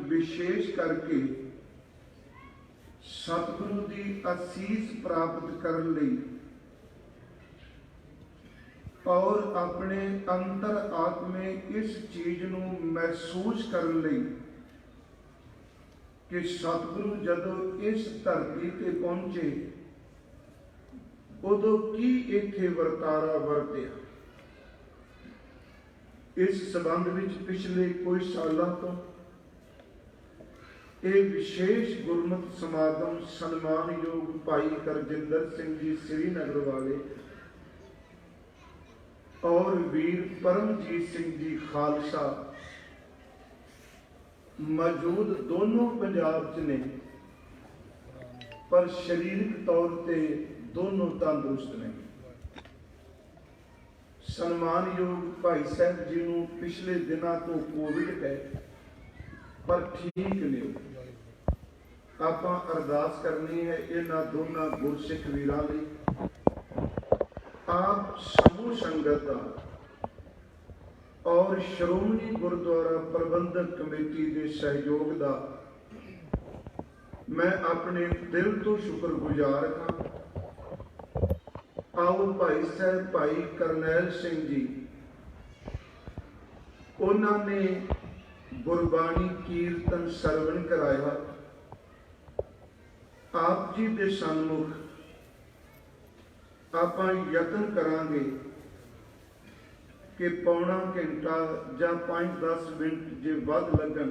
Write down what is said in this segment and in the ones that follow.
विशेष करके सतगुरु की असीस प्राप्त करने लई और अपने अंतर आत्मे इस चीज नूं महसूस करने लई कि सतगुरु जदों इस धरती ते पहुंचे उदों की इत्थे वरतारा वरतिया। इस संबंध विच पिछले कुछ सालों तो एक विशेष गुरमत समागम सन्मानयोग भाई करजिंदर सिंह जी श्रीनगर वाले और वीर परमजीत सिंह जी खालसा मौजूद दोनों पंजाब च ने, पर शरीरक तौर पे दोनों तंदुरुस्त ने। सन्मानयोग भाई साहब जी नूं पिछले दिनों तो कोविड है पर ठीक ने। आपां अरदास करनी है इन्हां दोनों गुरसिख वीरां लई, आप समूह संगत दा और श्रोमणी गुरुद्वारा प्रबंधक कमेटी के सहयोग का मैं अपने दिल तो शुक्रगुजार हाँ। आओ भाई साहब भाई करनैल सिंह जी उन्होंने गुरबाणी कीर्तन सरवण कराया। आप जी के सन्मुख आप यतन करांगे कि पौना घंटा या 5-10 मिनट जे वध लगन,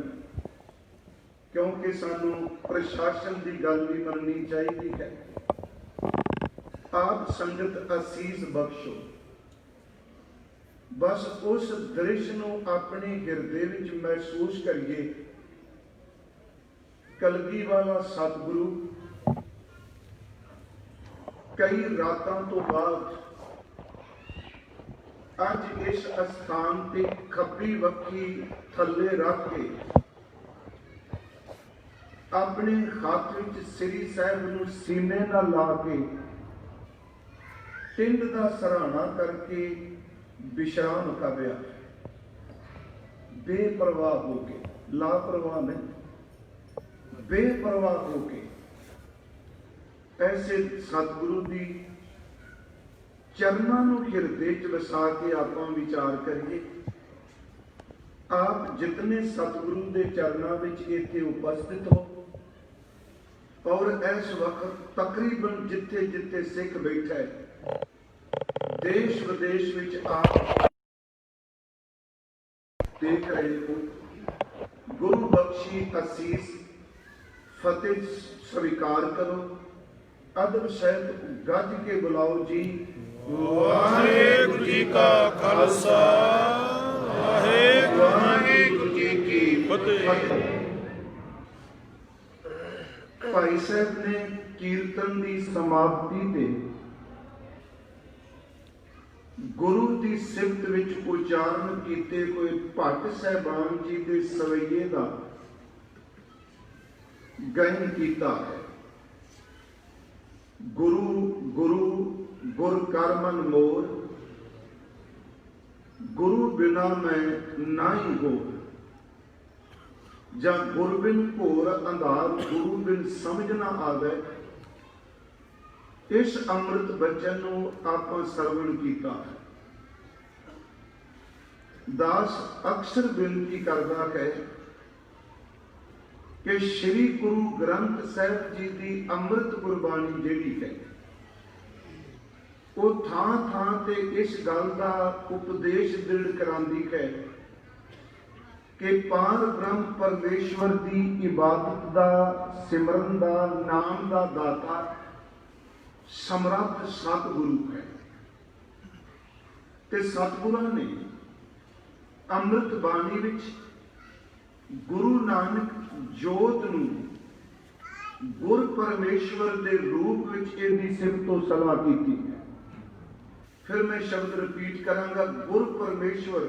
क्योंकि सानू प्रशासन की गल भी मननी चाहिए है। आप संगत असीस बख्शो, बस उस दृश्य नूं अपने हिरदे विच महसूस करिए। कलगी वाला सतगुरु कई रातों तो बाद अज इस स्थान ते खब्बी वक्की थले रख के अपने हाथ विच श्री साहिब नूं सीने नाल ला के टिंड दा सराहना करके विश्राम कर रहा, बेपरवाह होके, लापरवाह नहीं, बेपरवाह होके ऐसे सतगुरु की चरणों नूं हिरदे च वसा के आपां विचार करिए। आप जितने सतगुरु के चरणों विच इत्थे उपस्थित हो और इस वक्त तकरीबन जिथे जिथे सिख बैठा है, देश विदेश विच आप देख रहे हो, गुरु बख्शी असीस फतेह स्वीकार करो। अदब सहित गज के बुलाओ जी। वाहेगुरु जी का खालसा, वाहेगुरु जी की फतेह। भाई साहब ने कीर्तन की समाप्ति ते गुरु की सिफत विच उच्चारण कीते हुए भट्ट साहबान जी के सवैये का गायन किया है। गुरु गुरु गुर कर मन मोर, गुरु बिना मैं नाई हो, जा गुर बिन घोर अंधार गुरु बिन समझ ना आवे। इस अमृत बचन नूं आपां सरवण कीता है। दास अक्सर बेनती करदा है कि श्री गुरु ग्रंथ साहिब जी की अमृत गुरबाणी जिहड़ी है वो थां थां ते इस गल का उपदेश दृढ़ करांदी है कि पार ब्रह्म परमेश्वर की इबादत का, सिमरन का, नाम का दाता समर्थ सतगुरु है। ते सतगुरां ने अमृत बाणी विच गुरु नानक जोत नूं गुर परमेश्वर के रूप विच इहदी सिफतो सलाह कीती है। फिर मैं शब्द रिपीट करांगा, गुर परमेश्वर।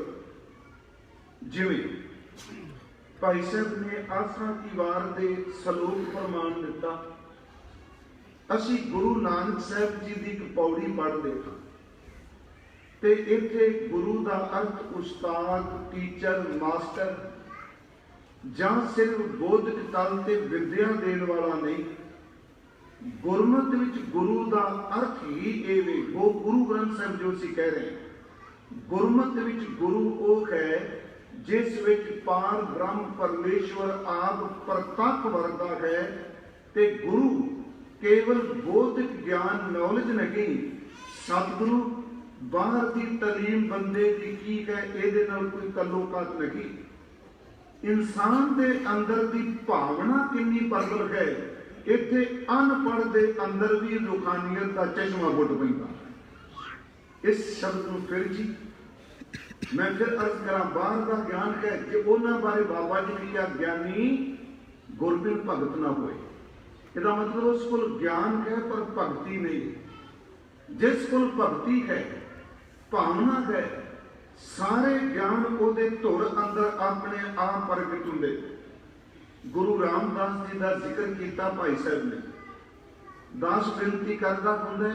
जिवें भाई साहब ने आसरा की वार दे सलोक प्रमाण दिता, असी गुरु नानक साहब जी की एक पौड़ी पढ़ते हाँ ते इत्थे गुरु का अर्थ उस्ताद, टीचर, मास्टर ਜਾਂ ਸਿਰਫ ਬੌਧਿਕ ਤਲ ਤੇ ਵਿਦਿਆ ਦੇਣ ਵਾਲਾ ਨਹੀਂ। ਗੁਰਮਤਿ ਵਿੱਚ ਗੁਰੂ ਦਾ ਅਰਥ ਹੀ ਇਹ ਵੇ। ਉਹ ਗੁਰੂ ਗ੍ਰੰਥ ਸਾਹਿਬ ਜੋ ਅਸੀਂ ਕਹਿ ਰਹੇ ਹਾਂ, ਗੁਰਮਤਿ ਵਿੱਚ ਗੁਰੂ ਉਹ ਹੈ ਜਿਸ ਵਿੱਚ ਪਾਰ ਬ੍ਰਹਮ ਪਰਮੇਸ਼ਵਰ ਆਪ ਪ੍ਰਤੱਖ ਵਰਦਾ ਹੈ। ਤੇ ਗੁਰੂ ਕੇਵਲ ਬੌਧਿਕ ਗਿਆਨ ਨੌਲੇਜ ਨਹੀਂ, ਸਤਿਗੁਰੂ ਬਾਹਰ ਦੀ ਤਾਲੀਮ ਬੰਦੇ ਦੀ ਕੀ ਹੈ ਇਹਦੇ ਨਾਲ ਕੋਈ ਤਾਲੁਕਾਤ ਨਹੀਂ। ਇਨਸਾਨ ਦੇ ਅੰਦਰ ਦੀ ਭਾਵਨਾ ਕਿੰਨੀ ਪ੍ਰਬਲ ਹੈ, ਇੱਥੇ ਅਨਪੜ੍ਹ ਦੇ ਅੰਦਰ ਵੀ ਰੂਹਾਨੀਅਤ ਦਾ ਚਸ਼ਮਾ ਫੁੱਟ ਪੈਂਦਾ। ਇਸ ਸ਼ਬਦ ਨੂੰ ਫਿਰ ਜੀ ਮੈਂ ਫਿਰ ਅਰਜ਼ ਕਰਾਂ, ਬਾਹਰ ਦਾ ਗਿਆਨ ਹੈ ਕਿ ਉਹਨਾਂ ਬਾਰੇ ਬਾਬਾ ਜੀ ਨੇ ਕਿਹਾ ਗਿਆਨੀ ਗੁਰਬਿਨ ਭਗਤ ਨਾ ਹੋਏ। ਇਹਦਾ ਮਤਲਬ ਉਸ ਕੋਲ ਗਿਆਨ ਹੈ ਪਰ ਭਗਤੀ ਨਹੀਂ। ਜਿਸ ਕੋਲ ਭਗਤੀ ਹੈ, ਭਾਵਨਾ ਹੈ, ਸਾਰੇ ਗਿਆਨ ਉਹਦੇ ਧੁਰ ਅੰਦਰ ਆਪਣੇ ਆਪ ਪ੍ਰਗਟ ਹੁੰਦੇ। ਗੁਰੂ ਰਾਮਦਾਸ ਜੀ ਦਾ ਜ਼ਿਕਰ ਕੀਤਾ ਭਾਈ ਸਾਹਿਬ ਨੇ। ਦਾਸ ਬੇਨਤੀ ਕਰਦਾ ਹੁੰਦਾ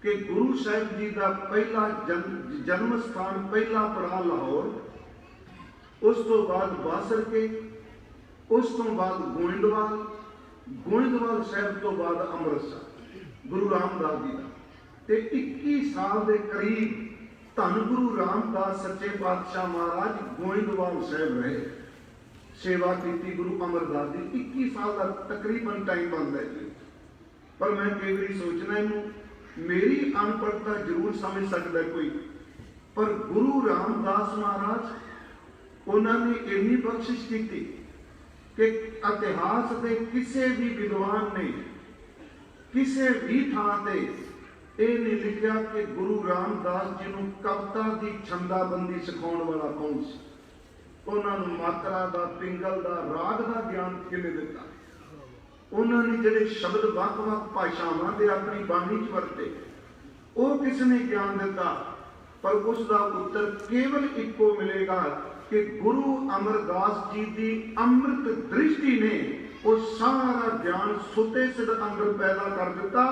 ਕਿ ਗੁਰੂ ਸਾਹਿਬ ਜੀ ਦਾ ਪਹਿਲਾ ਜਨਮ ਸਥਾਨ, ਪਹਿਲਾ ਪੜਾਅ ਲਾਹੌਰ, ਉਸ ਤੋਂ ਬਾਅਦ ਬਾਸਰਕੇ, ਉਸ ਤੋਂ ਬਾਅਦ ਗੋਇੰਦਵਾਲ, ਗੋਇੰਦਵਾਲ ਸਾਹਿਬ ਤੋਂ ਬਾਅਦ ਅੰਮ੍ਰਿਤਸਰ ਗੁਰੂ ਰਾਮਦਾਸ ਜੀ ਦਾ। ਤੇ 21 ਸਾਲ ਦੇ ਕਰੀਬ ਧੰਨ ਗੁਰੂ ਰਾਮਦਾਸ ਸੱਚੇ ਪਾਤਸ਼ਾਹ ਮਹਾਰਾਜ ਗੋਇੰਦਵਾਲ ਸਾਹਿਬ ਰਹੇ, ਸੇਵਾ ਕੀਤੀ ਗੁਰੂ ਅਮਰਦਾਸ ਦੀ। 21 ਸਾਲ ਦਾ ਤਕਰੀਬਨ ਟਾਈਮ ਬਣਦਾ ਜੀ। ਪਰ ਮੈਂ ਕਈ ਵਾਰੀ ਸੋਚਣਾ ਇਹਨੂੰ ਮੇਰੀ ਅਨਪੜ੍ਹਤਾ ਜ਼ਰੂਰ ਸਮਝ ਸਕਦਾ ਕੋਈ, ਪਰ ਗੁਰੂ ਰਾਮਦਾਸ ਮਹਾਰਾਜ ਉਹਨਾਂ ਨੇ ਇੰਨੀ ਬਖਸ਼ਿਸ਼ ਕੀਤੀ ਕਿ ਇਤਿਹਾਸ ਦੇ ਕਿਸੇ ਵੀ ਵਿਦਵਾਨ ਨੇ ਕਿਸੇ ਵੀ ਥਾਂ ਤੇ ਇਹ ਨਹੀਂ ਲਿਖਿਆ ਕਿ ਗੁਰੂ ਰਾਮਦਾਸ ਜੀ ਨੂੰ ਕਵਿਤਾ ਦੀ ਛੰਦਾਬੰਦੀ ਸਿਖਾਉਣ ਵਾਲਾ ਕੌਣ ਸੀ। ਉਹਨਾਂ ਨੂੰ ਮਾਤਰਾ ਦਾ, ਪਿੰਗਲ ਦਾ, ਰਾਗ ਦਾ ਗਿਆਨ ਕਿਵੇਂ ਦਿੱਤਾ। ਉਹਨਾਂ ਨੇ ਜਿਹੜੇ ਸ਼ਬਦ ਵੱਖ-ਵੱਖ ਭਾਸ਼ਾਵਾਂ ਦੇ ਆਪਣੀ ਬਾਣੀ 'ਚ ਵਰਤੇ, ਉਹ ਕਿਸ ਨੇ ਗਿਆਨ ਦਿੱਤਾ। ਪਰ ਉਸ ਦਾ ਉੱਤਰ ਕੇਵਲ ਇੱਕੋ ਮਿਲੇਗਾ ਕਿ ਗੁਰੂ ਅਮਰਦਾਸ ਜੀ ਦੀ ਅੰਮ੍ਰਿਤ ਦ੍ਰਿਸ਼ਟੀ ਨੇ ਉਹ ਸਾਰਾ ਗਿਆਨ ਸੁਤੇ ਸਿੱਧ ਅੰਦਰ ਪੈਦਾ ਕਰ ਦਿੱਤਾ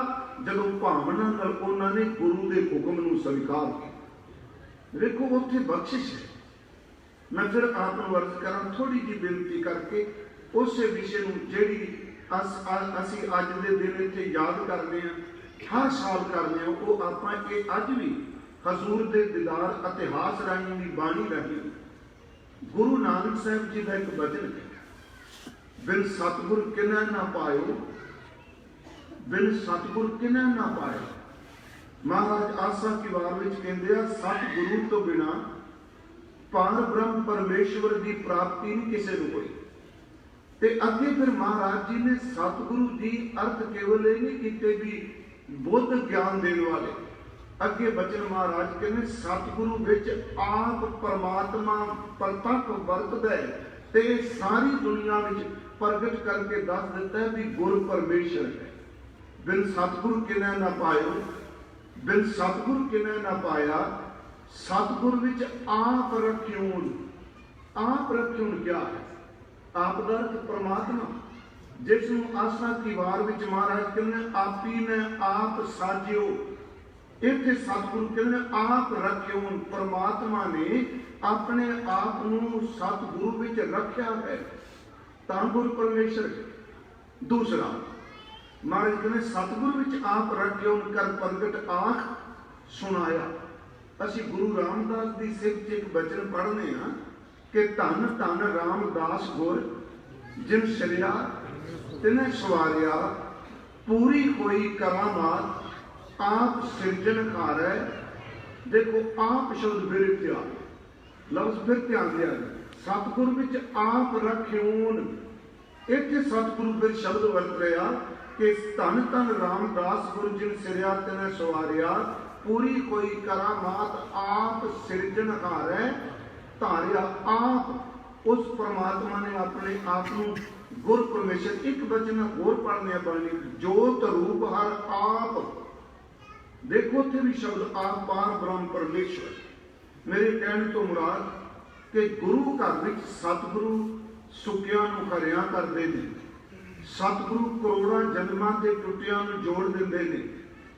ਜਦੋਂ ਭਾਵਨਾ ਨਾਲ ਉਹਨਾਂ ਨੇ ਗੁਰੂ ਦੇ ਹੁਕਮ ਨੂੰ ਸਵੀਕਾਰ ਕੀਤਾ। ਵੇਖੋ ਉੱਥੇ ਬਖਸ਼ਿਸ਼ ਹੈ। ਮੈਂ ਫਿਰ ਆਪ ਨੂੰ ਅਰਜ਼ ਕਰਾਂ ਥੋੜੀ ਜਿਹੀ ਬੇਨਤੀ ਕਰਕੇ ਉਸੇ ਵਿਸ਼ੇ ਨੂੰ ਜਿਹੜੀ ਅਸੀਂ ਅੱਜ ਦੇ ਦਿਨ ਇੱਥੇ ਯਾਦ ਕਰਦੇ ਹਾਂ, ਹਰ ਸਾਲ ਕਰਦੇ ਹਾਂ, ਉਹ ਆਪਾਂ ਇਹ ਅੱਜ ਵੀ ਹਜ਼ੂਰ ਦੇ ਦੀਦਾਰ ਇਤਿਹਾਸ ਰਾਹੀਂ ਵੀ ਬਾਣੀ ਰਾਹੀਂ ਗੁਰੂ ਨਾਨਕ ਸਾਹਿਬ ਜੀ ਦਾ ਇੱਕ ਬਚਨ ਹੈ, ਬਿਨ ਸਤਿਗੁਰ ਕਿਨੈ ਨਾ ਪਾਇਓ, ਬਿਨ ਸਤਿਗੁਰ ਕਿਨੈ ਨਾ ਪਾਇਓ। ਮਹਾਰਾਜ ਆਸਾ ਕੀ ਵਾਰ ਵਿੱਚ ਕਹਿੰਦੇ ਆ, ਸਤਿਗੁਰੂ ਤੋਂ ਬਿਨਾ ਪਾਰ ਬ੍ਰਹਮ ਪਰਮੇਸ਼ਵਰ ਦੀ ਪ੍ਰਾਪਤੀ ਨਹੀਂ ਕਿਸੇ ਨੂੰ ਹੋਈ। ਤੇ ਅੱਗੇ ਫਿਰ ਮਹਾਰਾਜ ਜੀ ਨੇ ਸਤਿਗੁਰੂ ਦੀ ਅਰਥ ਕੇਵਲ ਇਹ ਨਹੀਂ ਕੀਤੇ ਵੀ ਬੁੱਧ ਗਿਆਨ ਦੇਣ ਵਾਲੇ। ਅੱਗੇ ਬਚਨ ਮਹਾਰਾਜ ਕਹਿੰਦੇ ਸਤਿਗੁਰੂ ਵਿੱਚ ਆਪ ਪਰਮਾਤਮਾ ਪ੍ਰਤੱਖ ਵਰਤਦਾ ਤੇ ਸਾਰੀ ਦੁਨੀਆ ਵਿੱਚ ਪ੍ਰਗਟ ਕਰਕੇ ਦੱਸ ਦਿੱਤਾ ਹੈ ਵੀ ਗੁਰ ਪਰਮੇਸ਼ਰ ਹੈ। ਬਿਨ ਸਤਿਗੁਰੂ ਕਿਨੈ ਨਾ ਪਾਇਓ, ਬਿਨ ਸਤਿਗੁਰੂ ਕਿਨੈ ਨਾ ਪਾਇਆ। ਸਤਿਗੁਰ ਵਿੱਚ ਆਪ ਰਖਿਓਨ। ਆਪ ਰਖਿਓਨ ਕਿਆ ਹੈ? ਆਪ ਦਾ ਅਰਥ ਪਰਮਾਤਮਾ, ਜਿਸ ਨੂੰ ਆਸਾ ਕੀ ਵਾਰ ਵਿੱਚ ਮਹਾਰਾਜ ਕਹਿੰਦੇ ਆਪੀ ਨੇ ਆਪ ਸਾਜਿਓ। ਇੱਥੇ ਸਤਿਗੁਰੂ ਕਹਿੰਦੇ ਆਪ ਰਖਿਓਨ। ਪਰਮਾਤਮਾ ਨੇ ਆਪਣੇ ਆਪ ਨੂੰ ਸਤਿਗੁਰੂ ਵਿੱਚ ਰੱਖਿਆ ਹੈ ਤਾਂ ਗੁਰ ਪਰਮੇਸ਼ਰ। ਦੂਸਰਾ ਮਹਾਰਾਜ ਕਹਿੰਦੇ ਸਤਿਗੁਰੂ ਵਿੱਚ ਆਪ ਰਖਿਓਨ ਕਰ ਪ੍ਰਗਟ ਆਖ ਸੁਣਾਇਆ। ਅਸੀਂ ਗੁਰੂ ਰਾਮਦਾਸ ਦੀ ਸਿਫਤ 'ਚ ਇੱਕ ਬਚਨ ਪੜ੍ਹਨੇ ਆ ਕਿ ਧੰਨ ਧੰਨ ਰਾਮਦਾਸ ਗੁਰ ਜਿਨ ਸ਼ਰਿਆ ਤਿਨੈ ਸਵਾਰਿਆ, ਪੂਰੀ ਹੋਈ ਕਰਾਮਾਤ ਆਪ ਸਿਰਜਣਹਾਰ ਹੈ। ਦੇਖੋ ਆਪ ਸ਼ਬਦ ਫਿਰ ਧਿਆਨ, ਲਫ਼ਜ਼ ਫਿਰ ਧਿਆਨ ਦਿਆ। ਸਤਿਗੁਰ ਵਿੱਚ ਆਪ ਰਖਿਓਨ, ਇੱਥੇ ਸਤਿਗੁਰੂ ਫਿਰ ਸ਼ਬਦ ਵਰਤ ਰਿਹਾ ਕਿ ਧੰਨ ਧੰਨ ਰਾਮਦਾਸ ਗੁਰ ਜਿਨ ਸਿਰਿਆ ਤਿਨੈ ਸਵਾਰਿਆ, ਪੂਰੀ ਕੋਈ ਕਰਾਮਾਤ ਆਪ ਸਿਰਜਣਹਾਰ ਹੈ। ਧਾਰਿਆ ਆਪ ਉਸ ਪਰਮਾਤਮਾ ਨੇ ਆਪਣੇ ਆਪ ਨੂੰ ਗੁਰ ਪਰਮੇਸ਼ਰ। ਇੱਕ ਬਚਨ ਹੋਰ ਪੜ੍ਹਨੇ ਬਾਣੀ, ਜੋਤ ਰੂਪ ਹਰ ਆਪ। ਦੇਖੋ ਉੱਥੇ ਵੀ ਸ਼ਬਦ ਆਪ ਪਾਰ ਬ੍ਰਹਮ ਪਰਮੇਸ਼ਵਰ। ਮੇਰੇ ਕਹਿਣ ਤੋਂ ਮੁਰਾਦ ਕਿ ਗੁਰੂ ਘਰ ਵਿੱਚ ਸਤਿਗੁਰੂ ਸੁੱਕਿਆਂ ਨੂੰ ਹਰਿਆਂ ਕਰਦੇ ਨੇ, ਸਤਿਗੁਰੂ ਕਰੋੜਾਂ ਜਨਮਾਂ ਦੇ ਟੁੱਟਿਆਂ ਨੂੰ ਜੋੜ ਦਿੰਦੇ ਨੇ,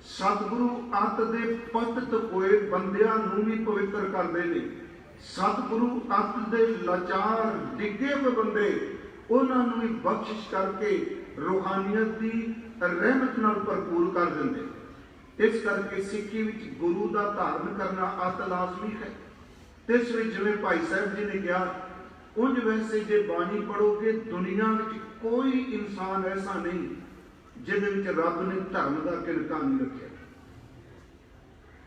ਸਤਿਗੁਰੂ ਅੱਤ ਦੇ ਪਤਿਤ ਹੋਏ ਬੰਦਿਆਂ ਨੂੰ ਵੀ ਪਵਿੱਤਰ ਕਰਦੇ ਨੇ। सतगुरु अत दे लाचार डिगे हुए बंदे उन्होंने भी बख्शिश करके रूहानियत की रहमत नाल भरपूर कर देंगे। इस करके सिक्खी विच गुरु का धारण करना अत लाजमी है। इस विच जिवें भाई साहब जी ने कहा, उंज वैसे जे बाणी पढ़ोगे दुनिया में कोई इंसान ऐसा नहीं जिहदे विच रब ने धर्म का किरका नहीं रखा,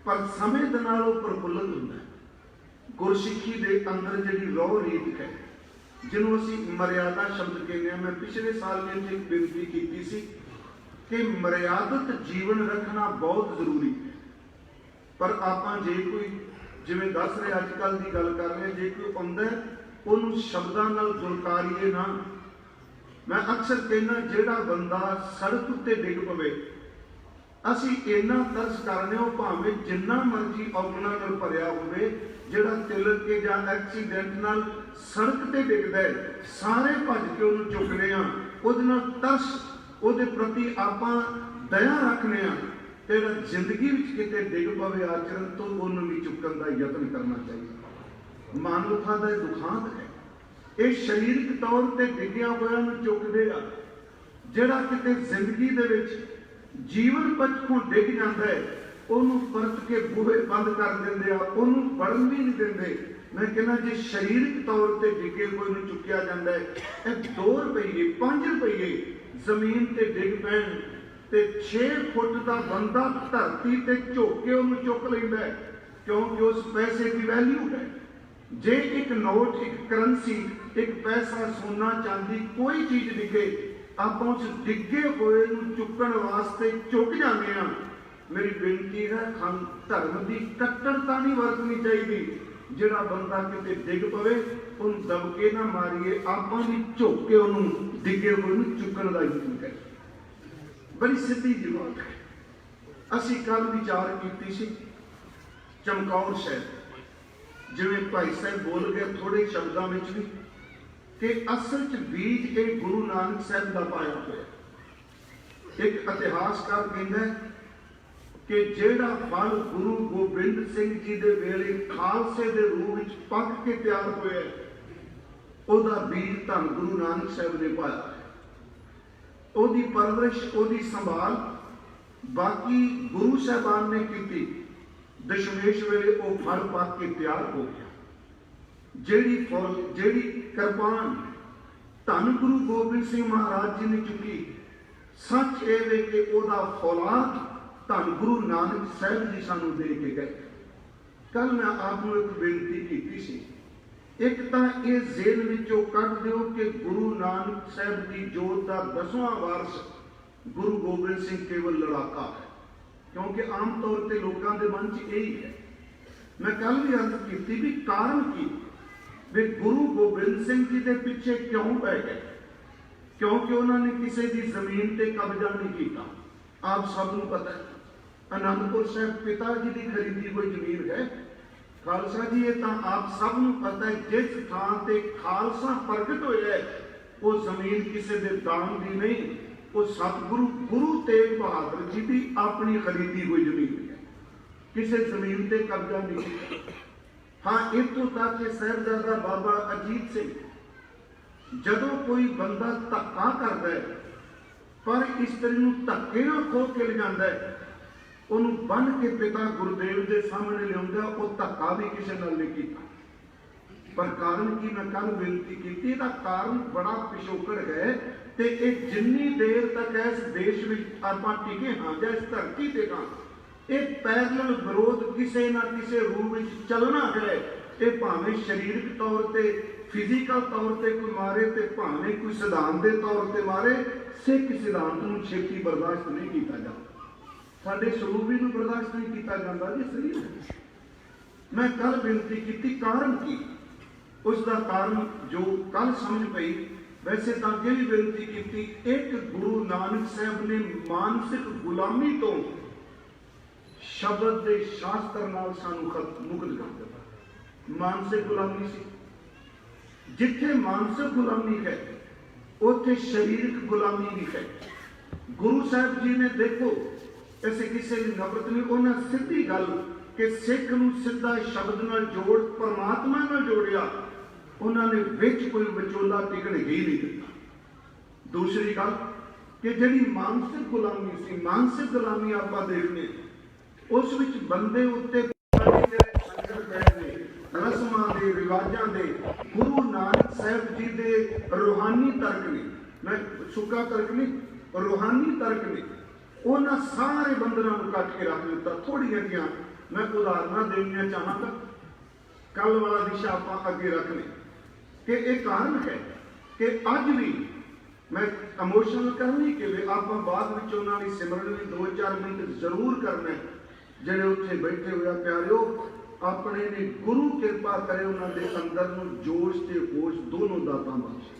पर समय दे नाल ओह प्रफुल्लित हुंदा है। गुरसिੱਖੀ दे अंदर जिहड़ी रौह रीत है जिन्हों असीं मर्यादा शब्द कहते हैं। मैं पिछले साल में एक बेनती की सी कि मर्यादित जीवन रखना बहुत जरूरी है, पर आपां जे कोई जिवें दस रहे अजकल की गल कर रहे, जे कोई आउंदा उन्होंने शब्दों नाल दुलकारीए ना। मैं अक्सर कहना जिहड़ा बंदा सड़क उत्ते डिग पवे असीं इन्ना तरस करने हो भावें जिन्ना मर्जी औगुणां नाल भरिया होवे, जिहड़ा तिलक के जां एक्सीडेंट नाल सड़क ते डिगदा है सारे भज के उहनूं चुकने आ, उहदे नाल तरस उहदे प्रति आपां दया रखने आ। ते जिंदगी विच किते डिग पवे आचरण तो उहनूं भी चुकण दा यतन करना चाहिए। मानवता का दुखांत है, ये शरीरक तौर पर डिग्गिया होया चुकते आ। जिहड़ा किते जिंदगी दे विच जीवन पक्षों डिग जाता है उन्होंने परत के बूहे बंद कर देंगे, उन्होंने बढ़न भी नहीं देंगे। मैं कहना जे शरीरक तौर पर डिगे कोई चुकया जाता है, 2 रुपये 5 रुपये जमीन ते डिग पैन ते 6 फुट का बंदा धरती ते झोक के उन्होंने चुक लेंदा है, क्योंकि उस पैसे की वैल्यू है। जे एक नोट, एक करंसी, एक पैसा, सोना, चांदी कोई चीज डिगे आप उस डिगे हुए चुकन वास्ते चुक जाते हैं। मेरी बेनती है हम धर्म की कट्टरता नहीं वरतनी चाहिए। जिहड़ा बंदा किते डिग पवे उन दबके ना मारिए, आप भी झुक के उन्होंने डिगे हुए चुकन का यतन करिए। बड़ी सीधी जी बात है। असी कल विचार की सी चमकौर साहब, जिवें भाई साहब बोल गए थोड़े शब्दों में भी कि असल च बीज ये गुरु नानक साहब का पाया हुआ। एक इतिहासकार कहता है कि जेड़ा फल गुरु गोबिंद सिंह जी दे वेले खालसे दे रूप में पक के तैयार होया ओदा बीज धन गुरु नानक साहब ने पाया है। ओदी परवरिश, ओदी संभाल बाकी गुरु साहबान ने की। दशमेश वेले वो फल पक के तैयार हो गया। जेड़ी कृपान धन गुरु गोबिंद सिंह महाराज जी ने चुकी, सच ये वे कि ओदा फौलाद धन गुरु नानक साहब जी सानू दे के गए। कल मैं आपको एक बेनती की सी, एक तो ये जेल विचों कढ़ दिओ कि गुरु नानक साहब की जोत का 10वां वारस गुरु गोबिंद सिंह केवल लड़ाका है, क्योंकि आम तौर पर लोगों के मन च यही है। मैं कल भी अर्ज की भी कारण की वे गुरु गोबिंद सिंह जी के पिछे क्यों पै गए, क्योंकि उन्होंने किसी की जमीन पर कब्जा नहीं किया। आप सबको पता है आनंदपुर साहब पिता जी की खरीदी हुई जमीन है। खालसा जी ये तो आप सबको पता है, जिस थान से खालसा प्रगट होया है वो जमीन किसी के दान की नहीं, वो सतगुरु गुरु तेग बहादुर जी की अपनी खरीदी हुई जमीन है, किसी जमीन पर कब्जा नहीं किया। हाँ, इतों तक कि साहिबजादा बाबा अजीत सिंह जदों कोई बंदा धक्का करता है पर इस्त्री धक्के खो के ले जाता है, उन्होंने बन के पिता गुरुदेव के सामने लिया, वो धक्का भी किसी नाल नहीं किया। पर कारण की मैं कल बेनती की, कारण बड़ा पिछोकड़ है। तो एक जिन्नी देर तक इस देश में आपां टिके हाँ या इस धरती से हाँ, एक पैरल विरोध किसी ना किसी रूप में चलना है। ये भावें शरीरक तौर पर फिजिकल तौर पर कोई मारे तो भावें कोई सिद्धांत के तौर पर मारे, सिख सिद्धांत को छेती बर्दाश्त नहीं किया जाता, साडे सरूबी को बर्दाश्त नहीं किया जाता जी शरीर। मैं कल बेनती की कारण की, उसका कारण जो कल समझ पई। वैसे तो अगे भी बेनती की, एक गुरु नानक साहब ने मानसिक गुलामी तो शब्द के शास्त्र नाल सानू मुक्त कर दिता। मानसिक गुलामी सी, जिथे मानसिक गुलामी है उथे शरीरक गुलामी भी है। गुरु साहब जी ने देखो ऐसे किसी की नफरत नहीं, उन्हें सीधी गल कि सिख नूं सिद्धा शब्द नाल जोड़ परमात्मा नाल जोड़िया, उन्होंने विच कोई विचोला टिकण ही नहीं दिता। दूसरी गल कि जिहड़ी मानसिक गुलामी सी, मानसिक गुलामी आपां देखने उस विच बंदे उत्ते रस्मां दे रिवाजां दे गुरु नानक साहब जी दे रूहानी तर्क ने, मैं सुक्का तर्क नहीं, रूहानी तर्क ने, उन्होंने सारे बंधनों को कट के रख दिता। थोड़ियां जिहियां मैं उदाहरण देनिया चाहांगा, कल वाला दिशा आप अगे रखने कि एक कारण है कि अज भी मैं इमोशनल करनी कि आप बाद में उन्होंने सिमरन भी 2-4 मिनट जरूर करना है। ਜਿਹੜੇ ਉੱਥੇ बैठे हुए प्यारिओ अपने ने गुरु कृपा करे उन्होंने अंदर ਨੂੰ जोश ਤੇ होश दोनों दाता बख्शे।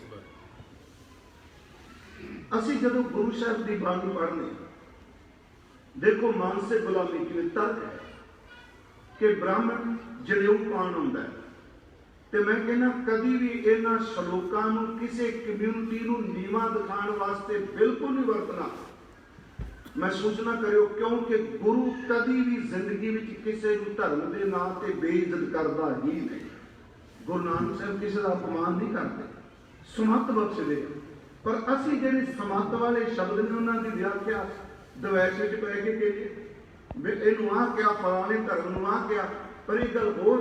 ਅਸੀਂ ਜਦੋਂ गुरु साहब की बाणी पढ़ने देखो मानसिक गुलामी किवें तर्क है कि ब्राह्मण जनेऊ पाण आउंदा है, ਤੇ मैं कहना कभी भी इन्हां श्लोकां ਨੂੰ ਕਿਸੇ कम्यूनिटी ਨੂੰ नीवा दिखाने वास्ते बिल्कुल नहीं वरतना। महसूस ना करो, क्योंकि गुरु कभी भी जिंदगी में किसी धर्म के नाम से बेइज्जत करता ही नहीं। गुरु नानक साहब किसी का अपमान नहीं करते, समत बख्शदे। पर असी जिहड़े समत वाले शब्द ने उन्होंने व्याख्या दवैश पै के कहिए इनू आ क्या, फलाने धर्म नूं आ क्या, पर एक गल होर,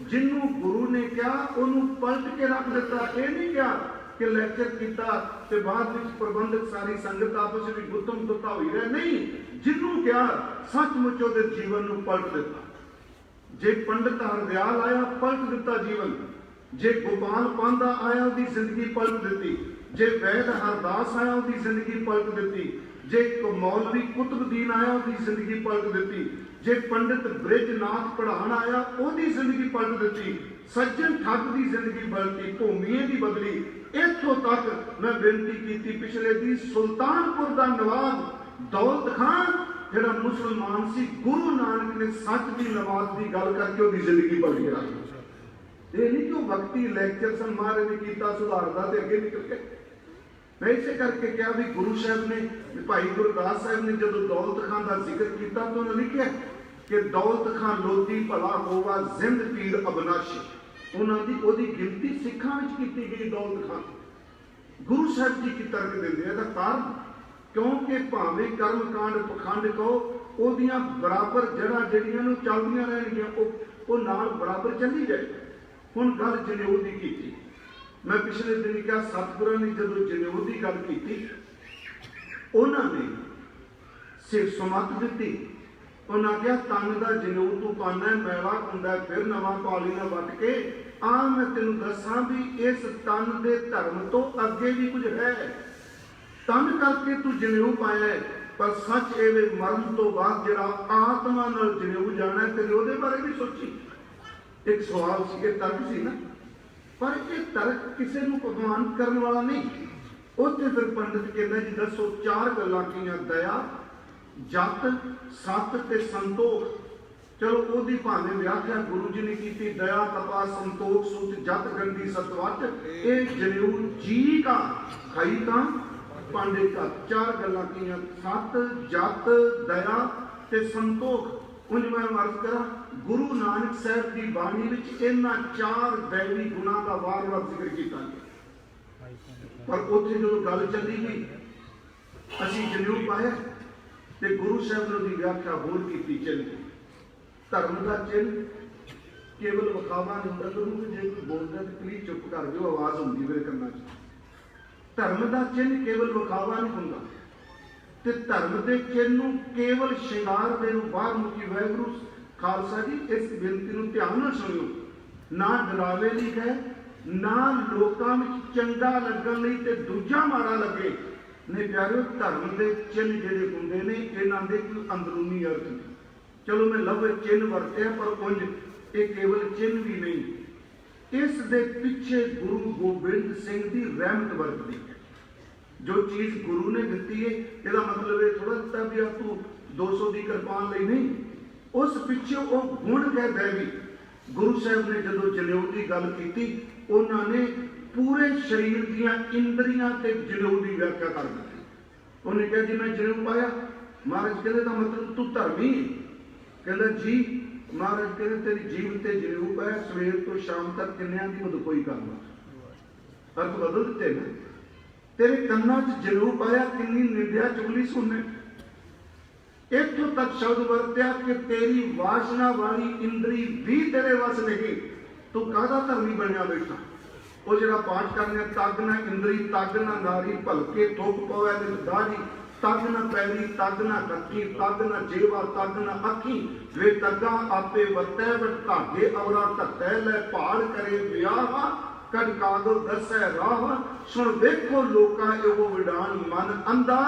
जिन्हों गुरु ने कहा उन्होंने पलट के रख दिता। यह नहीं कहा कि लैक्चर किया ते बाद विच प्रबंधक सारी संगत आपस में गुत्तम गुत्ता हुई रहे, नहीं, जिन्हों क्या सचमुच उहदे जीवन नूं पलट दिता। जे पंडित हरदयाल आया पलट दिता जीवन, जे गोपाल पांदा आया उसकी जिंदगी पलट दी, जे वैद हरदास आया उसकी जिंदगी पलट दी, जे मौलवी कुतुबुद्दीन आया उसकी जिंदगी पलट दी, जे पंडित ब्रिजनाथ पढ़ाण आया उसकी जिंदगी पलट दी, सज्जन ठग की जिंदगी बदलती, भूमीए की बदली। इत्थों तक मैं बेनती की पिछले दी सुल्तानपुर का नवाब दौलत खान जिहड़ा मुसलमान सी, गुरु नानक ने सच की नमाज की गल करके उसकी जिंदगी बदल गया। ये नहीं कि वो वक्ती लेक्चर सन महाराज ने किया सुधारदा ते अगे निकल के। मैं इसे करके क्या भी गुरु साहब ने, भाई गुरदास साहब ने जब दौलत खान का जिक्र किया तो उन्होंने लिखा कि दौलत खान लोधी भला होवा जिंद पीर अबनाशी। उन्होंने गिनती सिखां विच कीती गई दौलत खान। गुरु साहब जी की तर्क देंदे हैं कारण क्योंकि भावें कर्म कांड पखंड कहो ओदियां बराबर जड़ा जड़ियां नूं चलदियां रहणगियां, वो नाल बराबर चली जाए। हुण गल जनेऊ दी कीती, मैं पिछले दिन क्या सतगुरां ने जदों जनेऊ दी गल कीती उन्होंने सिर सुमत दिती। उन्होंने कहा तन का जनेऊ तू पाना है, मैला हुंदा फिर नवां पाली ना वट के आ मैं तेनू दसां भी इस तन के धर्म तो अगे भी कुछ है। तन करके तू जनेऊ पाया है, पर सच एवे मरण तो बाद जिहड़ा आत्मा नाल जनेऊ जाना है, तेरे उहदे बारे भी सोची। एक सवाल सी, तर्क सी ना, पर यह तर्क किसी को अपमान करने वाला नहीं। उत्थे फिर पंडित कहना जी दसो 4 गल्लां कीआं, दया, जत, सत ते संतोख। चलो ओदी भावें व्याख्या गुरु जी ने की, दया तपा संतोख सुच जत गंदी सतवट, ये जनेऊ जी का खाई का पांडे का। 4 गल्लां कीआं, सत, जत, दया ते संतोख। उंज मैं अर्ज करा गुरु नानक साहब की बाणी विच इन्हां 4 दैवी गुणां का वार-वार जिक्र किया गया। पर उत्थे जो गल चली गई असीं जनेऊ पाया ते गुरु साहब ने उसकी व्याख्या होर की। चिन्ह धर्म का चिन्ह केवल विखावा नहीं होता। गुरु जे कोई बोलता तो प्लीज चुप कर जो, आवाज होंगी मेरे कन्ना च। धर्म का चिन्ह केवल विखावा नहीं होता, ते धर्म के चिन्ह केवल श्रृंगार दे बाहर मुकी। वाहिगुरू खालसा जी इस बेनती को ध्यान नाल सुनियो, ना डरावे नहीं है, ना लोकां विच चंगा लगन लई ते दूजा माड़ा लगे। ने प्यारिओ धर्म के चिन्ह जिहड़े हुंदे ने इन्हां दे कोई अंदरूनी अर्थ नहीं। चलो मैं लफ्ज़ चिन्ह वरतिया, पर उंज ये केवल चिन्ह भी नहीं, इस दे पिछे गुरु गोबिंद सिंह की रहमत वरतदी है। जो चीज़ गुरु ने दी है इसका मतलब ये थोड़ा दिता भी आप तू 200 की कृपान ली नहीं, उस पिछे वो गुण है दैवी। गुरु साहब ने जो जनेऊ की गल की उन्होंने पूरे शरीर दियां इंद्रियां ते जनेऊ की व्याख्या कर दी। उन्हें कहा जी मैं जनेऊ पाया, महाराज कहते का मतलब तू धर्मी, कहता जी महाराज कहते तेरी जीव ते जरूप है, सवेर तो शाम तक किन्नियां दी मद कोई कर ला। अर्थ बदल दिते ना। तेरे कन्ना च जरूप आया, किन्नी निंदिया चुगली सुनने। इत्थों तक शब्द वरत्या कि तेरी वासना वाली इंद्री भी तेरे वस नहीं, तू काहदा धर्मी बनया बैठा। वो जरा पाठ करने तग ना इंद्री तग ना नारी, भलके थुक पवे दाढ़ी, तग न पैरी तग न कखी, तग न जेवा तग न अखी, वे तगा आपे वतै वट धागे अवरा धत्तै लै भाड़ करे विआह, कद कागल दसै राह, सुन वेखो लोका एवो विडान मन अंधा,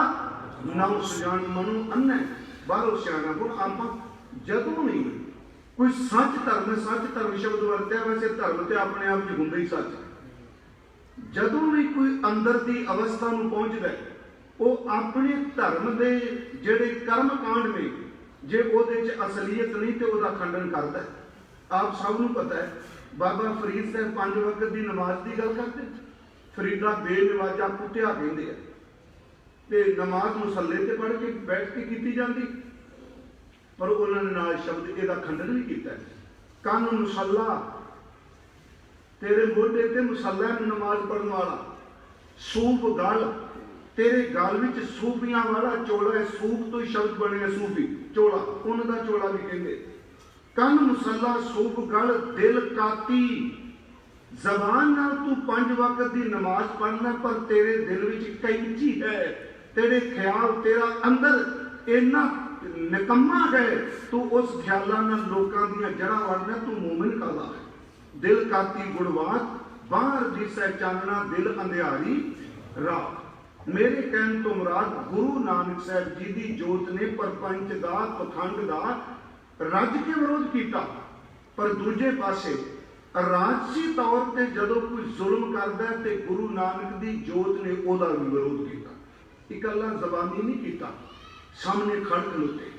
नव सजान मनु अन्नै। बाहरों सियाना को आप जदों नहीं कोई सच धर्म शब्द वरत्या, वैसे धर्म तो अपने आप च हुंदा ही सच। जदों भी कोई अंदर की अवस्था में पहुंचता है, वो अपने धर्म के जेड़े कर्म कांड में जे ਉਹਦੇ ਚ असलीयत नहीं तो ਉਹਦਾ खंडन करता है। आप सब ਨੂੰ पता है बाबा फरीद साहब 5 वक्त की नमाज की गल करते, फरीदा बेनवाजा कुटिया कहते हैं, ते नमाज मुसल्ले ते पढ़ के बैठ के की जाती, पर उन्होंने नाल शब्द ਇਹਦਾ खंडन भी किया। कन मुसल्ला तेरे मोढे ते मुसल्ला नमाज पढ़ने वाला, सूफ गल तेरे गल विच सूफियां वाला चोला है, सूफ तो ही शब्द बने सूफी चोला, उन्होंने चोला भी कहते। कन मुसल्ला सूफ गल दिल काती, जबान नाल तू 5 वक्त की नमाज पढ़ना, पर तेरे दिल विच कैंची है, तेरे ख्याल तेरा अंदर इन्ना निकम्मा है, तू उस ख्यालों नाल लोकां दीयां जड़ां वड़ना, तू मोमिन कहला है। दिल काती गुणवात बाहर दिसै चानना, दिल अंधियारी रात। मेरे कहने तो मुराद गुरु नानक साहब जी की जोत ने परपंच का पखंड का रज के विरोध किया, पर दूजे पासे राजसी तौर पर जदों कोई जुल्म करता है तो गुरु नानक की जोत ने उसका भी विरोध किया। इकल्ला जबानी नहीं किया, सामने खड़ खलोते।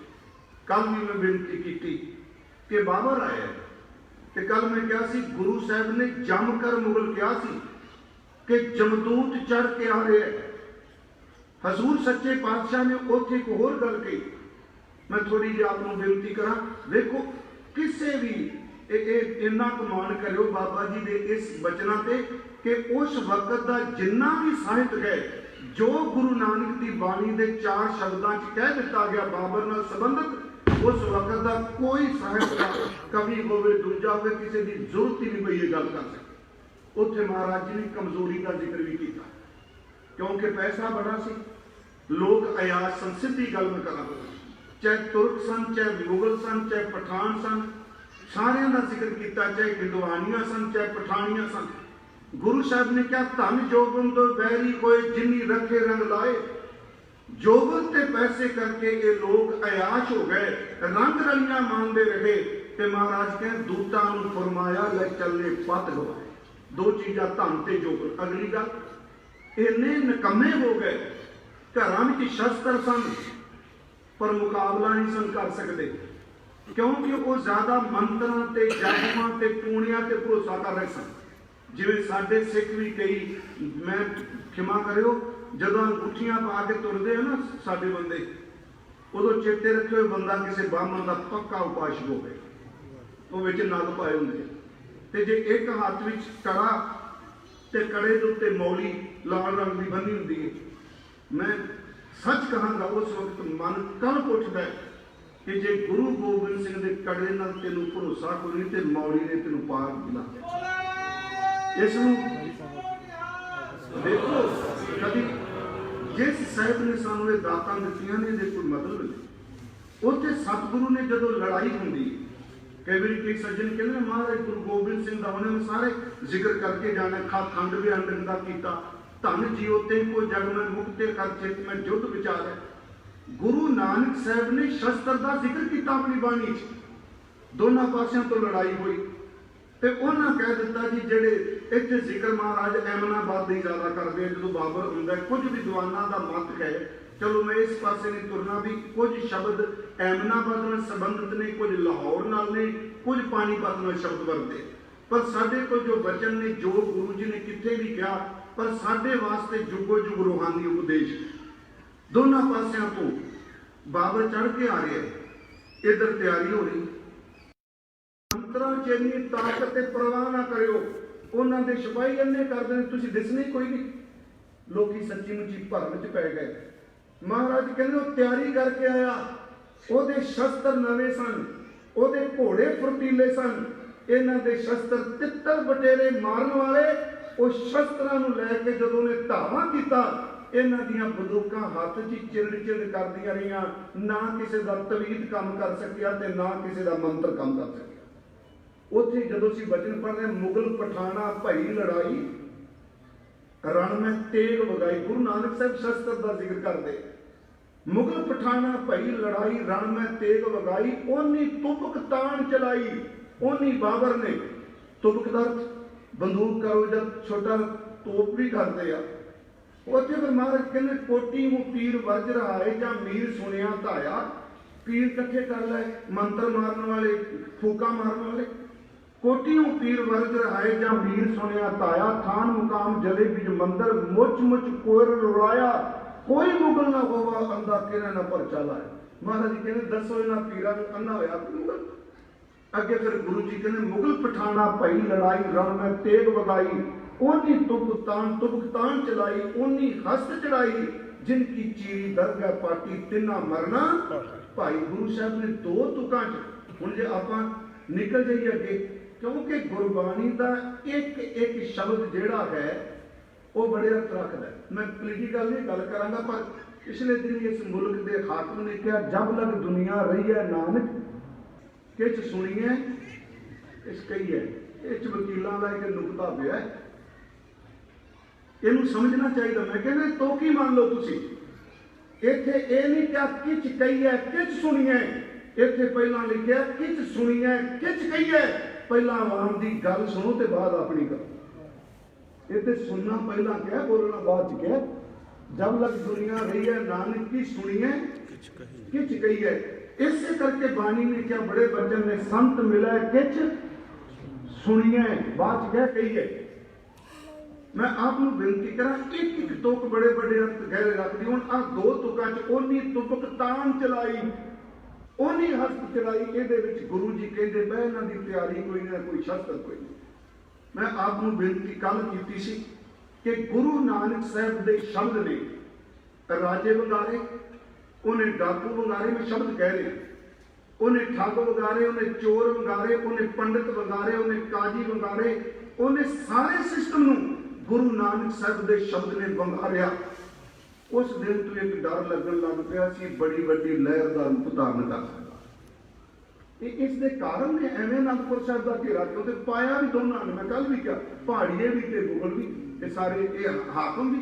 कल भी मैं बेनती की कि बाबर आया, तो कल मैं क्या सी, गुरु साहब ने जमकर मुगल क्या सी कि जमदूत चढ़ के आ रहे हैं। हजूर सच्चे पातशाह ने उत्थे एक होर गल कही, मैं थोड़ी जी आपको बेनती करा। देखो किसी भी इन्ना कमान करो बाबा जी के इस वचना से कि उस वक्त का जिन्ना भी साहित्य है, जो गुरु नानक की बाणी के 4 शब्दों च कह दिता गया बाबर नाल संबंधित, उस वक्त का कोई साहित्य कवि होवे दूजा होवे किसी की जरूरत ही नहीं पई ये गल कर सके। उत्थे महाराज जी ने कमजोरी का जिक्र भी किया, क्योंकि पैसा बड़ा सी, लोग अयास सन। सीधी गल मैं करा, चाहे तुर्क सन, चाहे मुगल सन, चाहे पठान सन, सारियां का जिक्र किया, चाहे हिंदुआनियां सन, चाहे पठानियां सन। गुरु साहब ने क्या धन जोबन तो बैरी कोई जिन्नी रखे रंग लाए, जोबन ते पैसे करके ये लोग अयाश हो गए, रंग रलियां मानते रहे। ते महाराज कह दूतां नूं फरमाया ले चले पत गवाए। 2 चीज़ां धन ते जोबन। अगली गल, इन्ने निकम्मे हो गए, घरां विच शस्त्र सन पर मुकाबला नहीं सन कर सकते, क्योंकि वो ज्यादा मंत्रां ते जादूआं ते टूणियां ते भरोसा कर रहे सन। जिवें साडे सिख भी कई, मैं क्षमा करियो, जदों अंगूठियां पा के तुरदे हैं ना साडे बंदे, उदों चेते रखियो बंदा किसी ब्राह्मण का पक्का उपासक होवे, वो विच नग पाए हुंदे, ते जे एक हाथ विच कड़ा ते कड़े दे उत्ते मौली लाल रंग की बनी हुंदी है। मैं सच कहांगा उस वक्त मन कल्प उठदा है कि जे गुरु गोबिंद सिंह के कड़े नाल तेनू भरोसा कोई नहीं ते मौली ने तेनू पार दिला। इसनूं देखो, कभी जिस साहिब ने सानू ये दातां दित्तियां ने इहदे कोई मतलब नहीं। उत्थे सतगुरु ने जदों लड़ाई हुंदी, कई बार कई सज्जन कहते महाराज गुरु गोबिंद सिंह का उन्होंने सारे जिक्र करके जाना, खंड विहांडन का किया, धन जियो ते को जग में मुक्ते कर चित में युद्ध विचार है। गुरु नानक साहब ने शस्त्र का जिक्र किया अपनी बाणी च, दोनों पासों तो लड़ाई हुई, तो उन्होंने कह दिता जी जेडे इतने जिक्र महाराज एमनाबाद ही ज्यादा करते हैं, जो बाबर होंगे कुछ विद्वानों का मत है, चलो मैं इस पासे नहीं तुरना भी, कुछ शब्द एमनाबाद में संबंधित ने, कुछ लाहौर नाल ने, कुछ पानीपत में शब्द वरते, पर साडे को जो वचन ने, जो गुरु जी ने कितने भी कहा, पर साडे वास्ते जुगो जुग रूहानी उपदेश। दोनों पासों तो बाबर चढ़ के आ रहे हैं, इधर तैयारी हो रही, ਮੰਤਰਾਂ 'ਚ ਇੰਨੀ ਤਾਕਤ ਤੇ ਪਰਵਾਹ ਨਾ ਕਰਿਓ। ਉਹਨਾਂ ਦੇ ਸਿਪਾਹੀ ਇੰਨੇ ਕਰਦੇ ਨੇ, ਤੁਸੀਂ ਦਿਸਣੇ ਕੋਈ ਨਹੀਂ। ਲੋਕੀ ਸੱਚੀ ਮੁੱਚੀ ਭਰਮ 'ਚ ਪੈ ਗਏ। ਮਹਾਰਾਜ ਕਹਿੰਦੇ ਉਹ ਤਿਆਰੀ ਕਰਕੇ ਆਇਆ, ਉਹਦੇ ਸ਼ਸਤਰ ਨਵੇਂ ਸਨ, ਉਹਦੇ ਘੋੜੇ ਫੁਰਤੀਲੇ ਸਨ। ਇਹਨਾਂ ਦੇ ਸ਼ਸਤਰ ਤਿੱਤਰ ਬਟੇਰੇ ਮਾਰਨ ਵਾਲੇ। ਉਹ ਸ਼ਸਤਰਾਂ ਨੂੰ ਲੈ ਕੇ ਜਦੋਂ ਉਹਨੇ ਧਾਵਾ ਕੀਤਾ, ਇਹਨਾਂ ਦੀਆਂ ਬੰਦੂਕਾਂ ਹੱਥ 'ਚ ਚਿੜ ਕਰਦੀਆਂ ਰਹੀਆਂ। ਨਾ ਕਿਸੇ ਦਾ ਤਵੀਤ ਕੰਮ ਕਰ ਸਕਿਆ ਤੇ ਨਾ ਕਿਸੇ ਦਾ ਮੰਤਰ ਕੰਮ ਕਰ ਸਕਿਆ। ਉੱਥੇ ਜਦੋਂ ਅਸੀਂ ਵਚਨ ਪੜ੍ਹਦੇ, ਮੁਗਲ ਪਠਾਣਾ ਭਈ ਲੜਾਈ, ਰਣ ਮੈਂ ਤੇਗ ਵਗਾਈ। ਗੁਰੂ ਨਾਨਕ ਸਾਹਿਬ ਸ਼ਸਤਰ ਦਾ ਜ਼ਿਕਰ ਕਰਦੇ। ਮੁਗਲ ਪਠਾਣਾ ਭਈ ਲੜਾਈ, ਰਣ ਮੈਂ ਤੇਗ ਵਗਾਈ। ਓਨੀ ਤੁਪਕ ਤਾਣ ਚਲਾਈ, ਓਨੀ ਬਾਬਰ ਨੇ। ਤੁਪਕ ਦਾ ਬੰਦੂਕ ਕਰੋ, ਜਦ ਛੋਟਾ ਤੋਪ ਵੀ ਕਰਦੇ ਆ। ਉੱਥੇ ਫਿਰ ਮਹਾਰਾਜ ਕਹਿੰਦੇ ਕੋਟੀ ਨੂੰ ਪੀਰ ਵਰਜ ਰਹਾਏ, ਜਾਂ ਮੀਰ ਸੁਣਿਆ ਧਾਇਆ। ਪੀਰ ਇਕੱਠੇ ਕਰ ਲੈ, ਮੰਤਰ ਮਾਰਨ ਵਾਲੇ, ਫੂਕਾ ਮਾਰਨ ਵਾਲੇ। ਕੋਟੀ ਨੂੰ ਪੀਰ ਵਰਜ ਰਹਾਏ, ਜਾਂ ਮੀਰ ਸੁਣਿਆ ਧਾਇਆ। ਥਾਨ ਮੁਕਾਮ ਜਲੇ ਵਿੱਚ ਮੰਦਰ, ਮੁੱਚ ਮੁੱਚ ਕੋਰ ਰੁੜਾਇਆ। ਕੋਈ ਮੁਗਲ ਨਾ ਹੋਵਾ ਅੰਦਾ ਕਿਹਨੇ ਨਾ ਪਰਚਾ ਲਾਇਆ। ਮਹਾਰਾਜ ਜੀ ਕਹਿੰਦੇ ਦੱਸੋ ਇਹਨਾਂ ਪੀਰਾਂ ਨੂੰ ਅੰਨਾ ਹੋਇਆ ਮੁਗਲ। ਅੱਗੇ ਫਿਰ ਗੁਰੂ ਜੀ ਕਹਿੰਦੇ ਮੁਗਲ ਪਠਾਣਾ ਭਈ ਲੜਾਈ, ਰਣ ਮੈਂ ਤੇਗ ਵਗਾਈ। ਓਨੀ ਤੁਬਕ ਤਾਣ ਚਲਾਈ, ਓਨੀ ਹਸਤ ਚੜਾਈ। ਜਿਨ ਕੀ ਚੀਰੀ ਦਰਗਾਹ ਪਾਟੀ, ਤਿੰਨਾ ਮਰਨਾ ਭਾਈ। ਗੁਰੂ ਸਾਹਿਬ ਨੇ ਦੋ ਤੁਕਾਂ 'ਚ। ਹੁਣ ਜੇ ਆਪਾਂ ਨਿਕਲ ਜਾਈਏ ਅੱਗੇ, ਕਿਉਂਕਿ ਗੁਰਬਾਣੀ ਦਾ ਇੱਕ ਇੱਕ ਸ਼ਬਦ ਜਿਹੜਾ ਹੈ ਉਹ ਬੜੇ ਅਰਥ ਰੱਖਦਾ। ਮੈਂ ਪੋਲੀਟੀਕਲ ਨਹੀਂ ਗੱਲ ਕਰਾਂਗਾ, ਪਰ ਪਿਛਲੇ ਦਿਨ ਇਸ ਮੁਲਕ ਦੇ ਹਾਕਮ ਨੇ ਕਿਹਾ, ਜਬ ਲਗ ਦੁਨੀਆ ਰਹੀ ਹੈ ਨਾਨਕ, ਕਿਛ ਸੁਣੀਏ ਕਿਛ ਕਹੀਏ। ਇਹ 'ਚ ਵਕੀਲਾਂ ਦਾ ਇੱਕ ਨੁਕਤਾ ਪਿਆ, ਇਹਨੂੰ ਸਮਝਣਾ ਚਾਹੀਦਾ। ਮੈਂ ਕਹਿੰਦਾ ਤੋ ਕੀ ਮੰਨ ਲਓ ਤੁਸੀਂ, ਇੱਥੇ ਇਹ ਨਹੀਂ ਕਿਹਾ ਕਿਛ ਕਹੀਏ ਕਿਛ ਸੁਣੀਏ। ਇੱਥੇ ਪਹਿਲਾਂ ਲਿਖਿਆ ਕਿਛ ਸੁਣੀਏ ਕਿਛ ਕਹੀਏ। ਪਹਿਲਾਂ ਆਵਾਮ ਦੀ ਗੱਲ ਸੁਣੋ ਤੇ ਬਾਅਦ ਆਪਣੀ ਕਰੋ। ਇੱਥੇ ਸੁਣਨਾ ਪਹਿਲਾਂ ਕਿਹਾ, ਬੋਲਣਾ ਬਾਅਦ 'ਚ ਕਿਹਾ। ਜਬ ਲਗ ਦੁਨੀਆ ਰਹੀ ਹੈ ਨਾਨਕ ਕੀ ਸੁਣੀਏ ਕਿਛ ਕਹੀਏ। ਇਸੇ ਕਰਕੇ ਬਾਣੀ ਨੇ ਕਿਹਾ, ਬੜੇ ਬਚਨ ਨੇ, ਸੰਤ ਮਿਲੇ ਕਿਛ ਸੁਣੀਏ, ਬਾਅਦ 'ਚ ਕਿਹਾ ਕਹੀਏ। ਮੈਂ ਆਪ ਨੂੰ ਬੇਨਤੀ ਕਰਾਂ, ਇੱਕ ਇੱਕ ਤੁਕ ਬੜੇ ਬੜੇ ਅਰਥ ਗਹਿਰੇ ਰੱਖਦੀ। ਹੁਣ ਆਹ ਦੋ ਤੁਕਾਂ 'ਚ ਓਨੀ ਤੁਪਕ ਤਾਣ ਚਲਾਈ, ਓਨੀ ਹਸਤ ਚਲਾਈ। ਇਹਦੇ ਵਿੱਚ ਗੁਰੂ ਜੀ ਕਹਿੰਦੇ ਪਏ ਇਹਨਾਂ ਦੀ ਤਿਆਰੀ ਕੋਈ ਨਾ, ਕੋਈ ਸ਼ਸਤਰ ਕੋਈ ਨਹੀਂ। ਮੈਂ ਆਪ ਨੂੰ ਬੇਨਤੀ ਕੱਲ ਕੀਤੀ ਸੀ ਕਿ ਗੁਰੂ ਨਾਨਕ ਸਾਹਿਬ ਦੇ ਸ਼ਬਦ ਨੇ ਰਾਜੇ ਵੰਗਾਰੇ, ਉਹਨੇ ਡਾਕੂ ਵੰਗਾਰੇ। ਮੈਂ ਸ਼ਬਦ ਕਹਿ ਰਿਹਾ, ਉਹਨੇ ਠੱਗ ਵੰਗਾਰੇ, ਉਹਨੇ ਚੋਰ ਵੰਗਾਰੇ, ਉਹਨੇ ਪੰਡਿਤ ਵੰਗਾਰੇ, ਉਹਨੇ ਕਾਜੀ ਵੰਗਾਰੇ। ਉਹਨੇ ਸਾਰੇ ਸਿਸਟਮ ਨੂੰ ਗੁਰੂ ਨਾਨਕ ਸਾਹਿਬ ਦੇ ਸ਼ਬਦ ਨੇ ਵੰਗਾਰਿਆ। ਉਸ ਦਿਨ ਤੋਂ ਇੱਕ ਡਰ ਲੱਗਣ ਲੱਗ ਪਿਆ ਸੀ, ਬੜੀ ਵੱਡੀ ਲਹਿਰ ਦਾ ਰੂਪ ਧਾਰਨ ਕਰ ਸਕਦਾ। ਇਹ ਇਸ ਦੇ ਕਾਰਨ ਨੇ ਐਵੇਂ ਅਨੰਦਪੁਰ ਸਾਹਿਬ ਦਾ ਘੇਰਾ ਕਿਉਂ ਤੇ ਪਾਇਆ ਵੀ ਦੋਨਾਂ ਨੇ। ਮੈਂ ਕੱਲ ਵੀ ਕਿਹਾ, ਪਹਾੜੀਏ ਵੀ ਤੇ ਮੁਗਲ ਵੀ, ਇਹ ਸਾਰੇ ਇਹ ਹਾਕਮ ਵੀ।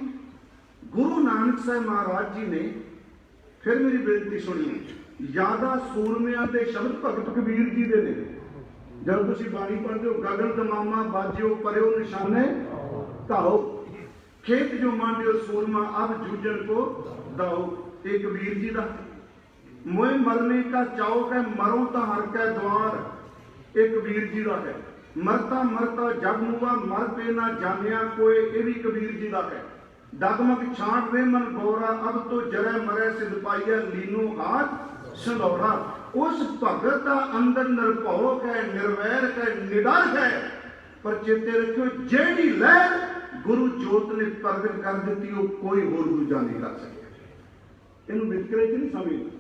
ਗੁਰੂ ਨਾਨਕ ਸਾਹਿਬ ਮਹਾਰਾਜ ਜੀ ਨੇ ਫਿਰ ਮੇਰੀ ਬੇਨਤੀ ਸੁਣੀ। ਜ਼ਿਆਦਾ ਸੂਰਮਿਆਂ ਦੇ ਸ਼ਬਦ ਭਗਤ ਕਬੀਰ ਜੀ ਦੇ ਨੇ। ਜਦੋਂ ਤੁਸੀਂ ਬਾਣੀ ਪੜ੍ਹਦੇ ਹੋ, ਗਗਨ ਦਮਾਮਾ ਬਾਜਿਓ ਪਰਿਓ ਨਿਸ਼ਾਨੇ ਧਾਓ, ਖੇਤ ਜੋ ਮਾਂਡਿਓ ਸੂਰਮਾ ਅਬ ਜੂਝਣ ਕੋ ਦਾਓ। ਇਹ ਕਬੀਰ ਜੀ ਦਾ। ਮੋਏ ਮਰਨੇ ਕਾ ਚਾਓ ਹੈ, ਮਰੋ ਤਾਂ ਹਰ ਕੈ ਦੁਆਰ। ਇਹ ਕਬੀਰ ਜੀ ਦਾ ਹੈ। ਮਰਤਾ ਮਰਤਾ ਜਗ ਮੁਆ, ਮਰ ਪੇ ਨਾ ਜਾਣਿਆ ਕੋਏ। ਇਹ ਵੀ ਕਬੀਰ ਜੀ ਦਾ ਹੈ। ਡਗਮਗ ਛਾਂਟ ਵੇ ਮਨ ਗੋਰਾ, ਅਬ ਤੋਂ ਜਰੈ ਮਰੈ ਸਿਧ ਪਾਈਐ, ਲੀਨੋ ਹਾਥ ਸੰਧੌੜਾ। ਉਸ ਭਗਤ ਦਾ ਅੰਦਰ ਨਿਰਭਉ ਹੈ, ਨਿਰਵੈਰ ਹੈ, ਨਿਡਰ ਹੈ। ਪਰ ਚੇਤੇ ਰੱਖਿਓ, ਜਿਹੜੀ ਲਹਿਰ ਗੁਰੂ ਜੋਤ ਨੇ ਪ੍ਰਗਟ ਕਰ ਦਿੱਤੀ, ਉਹ ਕੋਈ ਹੋਰ ਦੂਜਾ ਨਹੀਂ ਕਰ ਸਕਿਆ। ਇਹਨੂੰ ਵਿਤਕਰੇ 'ਚ ਨਹੀਂ ਸਮਝਣਾ।